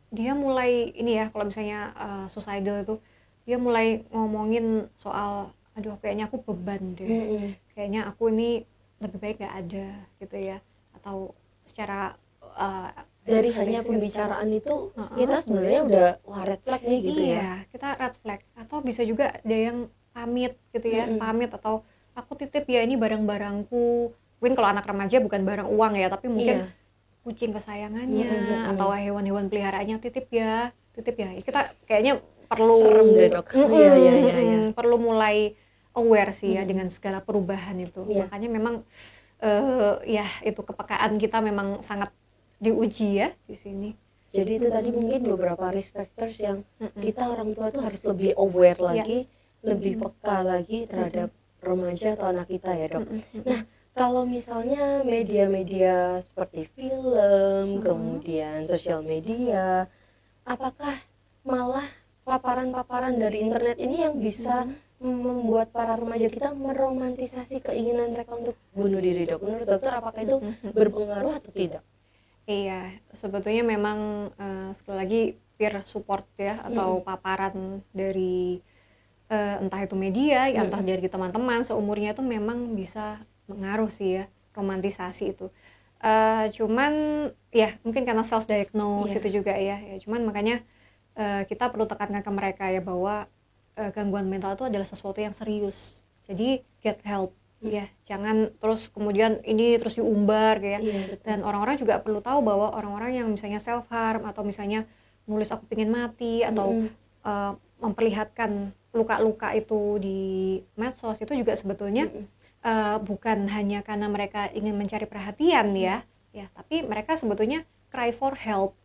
dia mulai ini ya, kalau misalnya suicidal itu, dia mulai ngomongin soal aduh kayaknya aku beban deh, kayaknya aku ini lebih baik gak ada gitu ya. Atau secara dari hanya pembicaraan itu kita sebenarnya udah red flag nih gitu ya. Iya, kita red flag. Atau bisa juga ada yang pamit gitu ya, pamit atau aku titip ya ini barang-barangku. Mungkin kalau anak remaja bukan barang uang ya, tapi mungkin kucing kesayangannya atau hewan-hewan peliharaannya titip ya. Kita kayaknya perlu serem deh, Dok. Perlu mulai aware sih ya dengan segala perubahan itu. Makanya memang itu kepekaan kita memang sangat diuji ya di sini. Jadi itu tadi mungkin beberapa risk factors yang kita orang tua tuh harus lebih aware lagi, lebih peka lagi terhadap remaja atau anak kita ya, Dok. Nah, kalau misalnya media-media seperti film, kemudian sosial media, apakah malah paparan-paparan dari internet ini yang bisa membuat para remaja kita meromantisasi keinginan mereka untuk bunuh diri, Dok? Menurut dokter apakah itu berpengaruh atau tidak? Iya, sebetulnya memang sekali lagi peer support ya, atau paparan dari entah itu media, entah dari teman-teman seumurnya itu memang bisa mengaruh sih ya, romantisasi itu. Cuman ya mungkin karena self diagnose itu juga ya. Cuman makanya kita perlu tekankan ke mereka ya bahwa gangguan mental itu adalah sesuatu yang serius. Jadi get help ya, jangan terus kemudian ini terus diumbar kayak. Dan orang-orang juga perlu tahu bahwa orang-orang yang misalnya self harm atau misalnya nulis aku pengen mati atau memperlihatkan luka-luka itu di medsos itu juga sebetulnya bukan hanya karena mereka ingin mencari perhatian ya, tapi mereka sebetulnya cry for help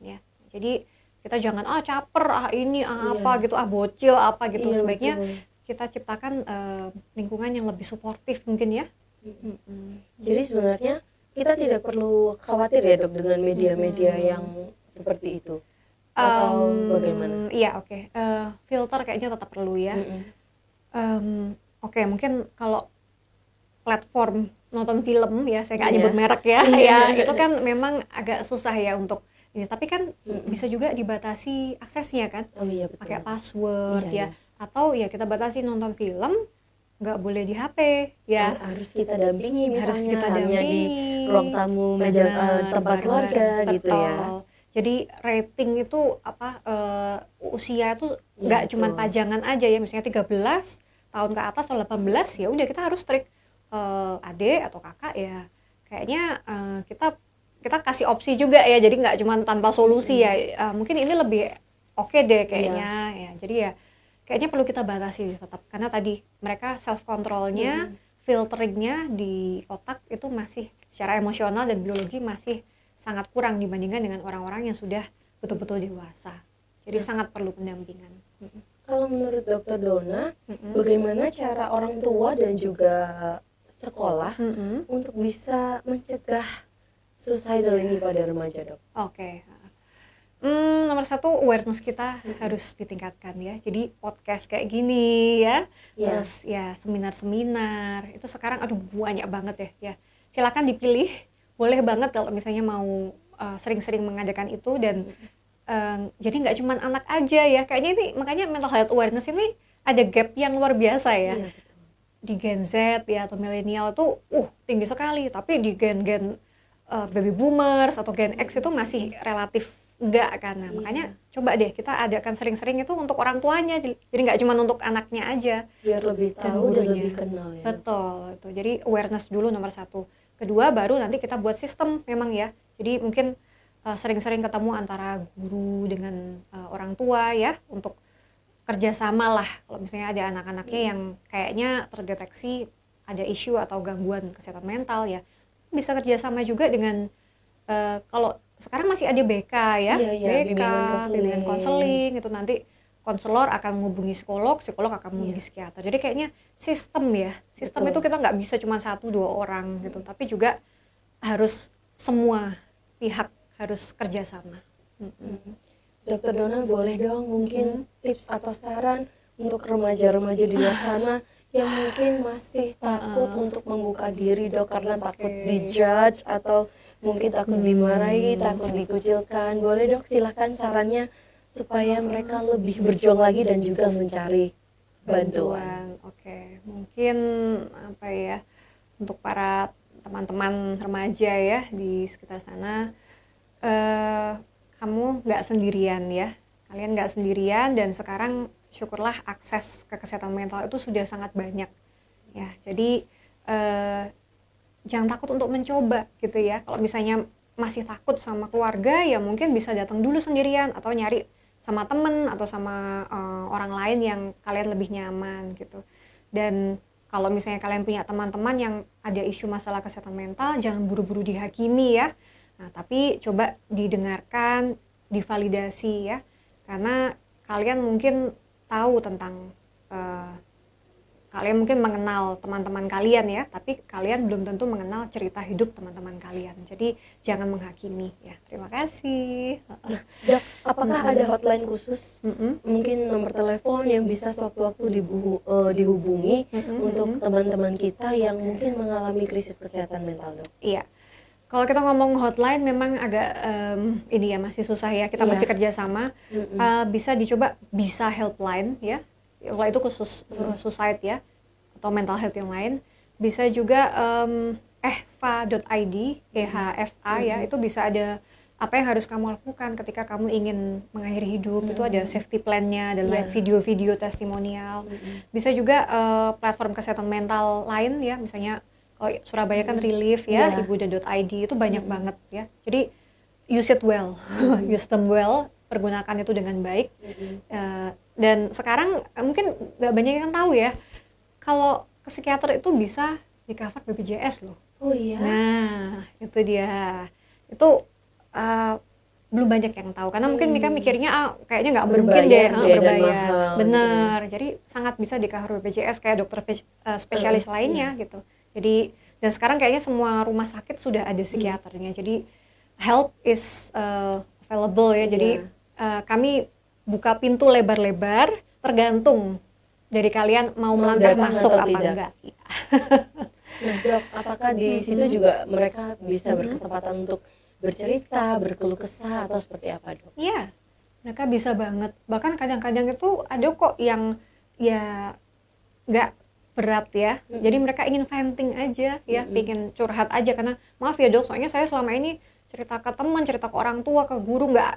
ya. Jadi kita jangan caper ini apa gitu, bocil apa gitu. Sebaiknya kita ciptakan lingkungan yang lebih suportif mungkin ya. Jadi sebenarnya kita tidak perlu khawatir ya, Dok, dengan media-media yang seperti itu atau bagaimana? Iya, filter kayaknya tetap perlu ya. Mungkin kalau platform nonton film ya, saya nggak nyebut merek ya, itu kan memang agak susah ya untuk ini. Tapi kan bisa juga dibatasi aksesnya kan, pakai password atau ya kita batasi nonton film, nggak boleh di HP ya. Harus kita dampingi misalnya, harus kita hanya di ruang tamu, meja tempat keluarga gitu ya. Jadi rating itu usia itu nggak cuma pajangan aja ya, misalnya 13 tahun ke atas atau 18 ya udah kita harus strict. Adik atau kakak ya kayaknya kita kasih opsi juga ya, jadi nggak cuma tanpa solusi ya. Mungkin ini lebih oke deh kayaknya ya. Jadi ya kayaknya perlu kita batasi tetap, karena tadi mereka self controlnya, filteringnya di otak itu masih secara emosional dan biologi masih sangat kurang dibandingkan dengan orang-orang yang sudah betul-betul dewasa. Jadi sangat perlu pendampingan. Kalau menurut Dokter Dona, bagaimana cara orang tua dan juga sekolah untuk bisa mencegah suicidal ini pada remaja, Dok? Oke. Nomor satu, awareness kita harus ditingkatkan ya. Jadi podcast kayak gini ya, terus ya seminar-seminar itu sekarang banyak banget ya. Silakan dipilih, boleh banget kalau misalnya mau sering-sering mengadakan itu. Dan jadi nggak cuma anak aja ya. Kayaknya ini makanya mental health awareness ini ada gap yang luar biasa ya. Di Gen Z ya atau milenial tuh tinggi sekali, tapi di gen baby boomers atau Gen X itu masih relatif enggak kan. Nah, makanya coba deh kita adakan sering-sering itu untuk orang tuanya, jadi nggak cuma untuk anaknya aja, biar lebih tahu dan lebih kenal ya. Betul itu. Jadi awareness dulu nomor satu. Kedua baru nanti kita buat sistem memang ya. Jadi mungkin sering-sering ketemu antara guru dengan orang tua ya, untuk kerjasama lah. Kalau misalnya ada anak-anaknya yang kayaknya terdeteksi ada isu atau gangguan kesehatan mental ya, bisa kerjasama juga dengan kalau sekarang masih ada BK ya, BK, bimbingan konseling itu nanti konselor akan menghubungi psikolog akan menghubungi psikiater. Jadi kayaknya sistem itu kita nggak bisa cuma 1-2 orang gitu, tapi juga harus semua pihak harus kerjasama. Dokter Dona boleh dong mungkin tips atau saran untuk remaja-remaja di luar sana yang mungkin masih takut untuk membuka diri, Dok, karena takut dijudge atau mungkin takut dimarahi, takut dikucilkan. Boleh, Dok, silakan sarannya supaya mereka lebih berjuang lagi dan juga mencari bantuan. Oke, mungkin untuk para teman-teman remaja ya di sekitar sana, kamu nggak sendirian ya, kalian nggak sendirian, dan sekarang syukurlah akses ke kesehatan mental itu sudah sangat banyak ya. Jadi jangan takut untuk mencoba gitu ya. Kalau misalnya masih takut sama keluarga ya mungkin bisa datang dulu sendirian atau nyari sama temen atau sama orang lain yang kalian lebih nyaman gitu. Dan kalau misalnya kalian punya teman-teman yang ada isu masalah kesehatan mental, jangan buru-buru dihakimi ya. Nah, tapi coba didengarkan, divalidasi ya, karena kalian mungkin tahu tentang kalian mungkin mengenal teman-teman kalian ya, tapi kalian belum tentu mengenal cerita hidup teman-teman kalian. Jadi jangan menghakimi ya. Terima kasih. Dok, apakah ada hotline khusus? Mungkin nomor telepon yang bisa sewaktu-waktu dihubungi untuk teman-teman kita yang mungkin mengalami krisis kesehatan mental, Dok? Iya. Kalau kita ngomong hotline memang agak ini ya masih susah ya, kita masih kerjasama. Bisa dicoba Bisa Helpline ya, kalau itu khusus suicide ya atau mental health yang lain. Bisa juga ehfa.id, EHFA ya, itu bisa ada apa yang harus kamu lakukan ketika kamu ingin mengakhiri hidup. Itu ada safety plan-nya, ada video-video testimonial. Bisa juga platform kesehatan mental lain ya, misalnya Surabaya kan Relief ya, ibuda.id itu banyak banget ya. Jadi use it well, use them well, pergunakan itu dengan baik. Dan sekarang mungkin nggak banyak yang tahu ya, kalau ke psikiater itu bisa di cover BPJS loh. Oh iya. Nah itu dia, itu belum banyak yang tahu karena mungkin mereka mikirnya kayaknya nggak mungkin deh berbayar. Bener, jadi sangat bisa di cover BPJS kayak dokter spesialis lainnya gitu. Jadi dan sekarang kayaknya semua rumah sakit sudah ada psikiaternya. Jadi help is available ya. Jadi kami buka pintu lebar-lebar, tergantung dari kalian mau melangkah masuk apa enggak. Nah, Dok, apakah di situ juga mereka bisa berkesempatan untuk bercerita, berkeluh kesah atau seperti apa, Dok? Iya, mereka bisa banget. Bahkan kadang-kadang itu ada kok yang ya nggak berat ya. Jadi mereka ingin venting aja ya, ingin curhat aja karena maaf ya dok, soalnya saya selama ini cerita ke teman, cerita ke orang tua, ke guru nggak,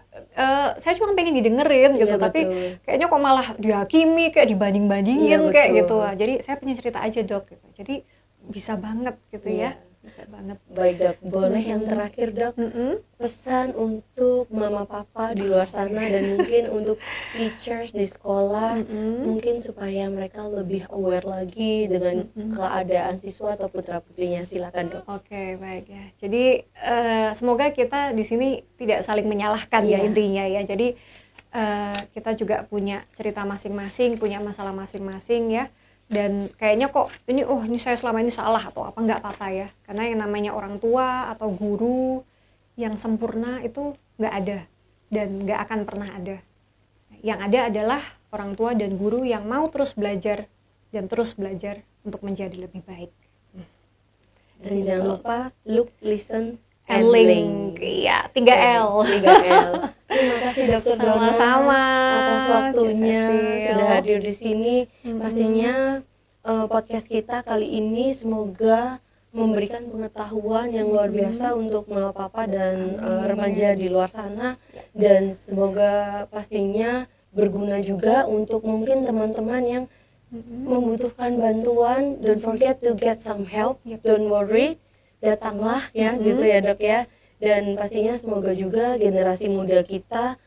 saya cuma pengen didengerin gitu, tapi kayaknya kok malah dihakimi, kayak dibanding-bandingin kayak gitu. Jadi saya pengen cerita aja dok, gitu. Jadi bisa banget gitu ya. Bisa banget. Baik dok, boleh yang terakhir dok, pesan untuk mama papa di luar sana dan mungkin untuk teachers di sekolah, mungkin supaya mereka lebih aware lagi dengan keadaan siswa atau putra putrinya. Silakan dok. Oke, baik ya. Jadi semoga kita di sini tidak saling menyalahkan ya intinya ya. Jadi kita juga punya cerita masing-masing, punya masalah masing-masing ya. Dan kayaknya kok ini saya selama ini salah atau apa, nggak apa-apa ya, karena yang namanya orang tua atau guru yang sempurna itu nggak ada dan nggak akan pernah ada. Yang ada adalah orang tua dan guru yang mau terus belajar dan terus belajar untuk menjadi lebih baik. Dan jangan lupa look, listen, and link. Iya, 3L. Terima kasih Dokter Donna atas waktunya sudah hadir di sini. Pastinya podcast kita kali ini semoga memberikan pengetahuan yang luar biasa untuk mama papa dan remaja di luar sana, dan semoga pastinya berguna juga untuk mungkin teman-teman yang membutuhkan bantuan. Don't forget to get some help, don't worry, datanglah ya gitu ya dok ya. Dan pastinya semoga juga generasi muda kita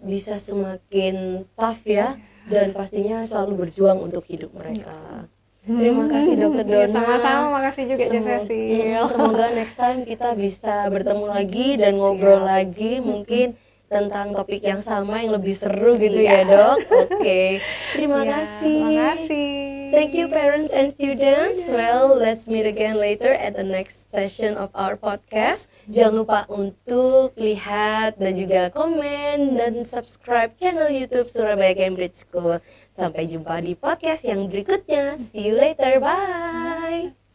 bisa semakin tough ya, dan pastinya selalu berjuang untuk hidup mereka. Terima kasih Dokter Donna. Sama-sama, makasih juga Cecil. Semoga next time kita bisa bertemu lagi dan ngobrol lagi mungkin tentang topik yang sama yang lebih seru gitu ya dok. Oke. Terima kasih. Terima kasih. Thank you parents and students. Well, let's meet again later at the next session of our podcast. Jangan lupa untuk lihat dan juga komen dan subscribe channel YouTube Surabaya Cambridge School. Sampai jumpa di podcast yang berikutnya. See you later. Bye.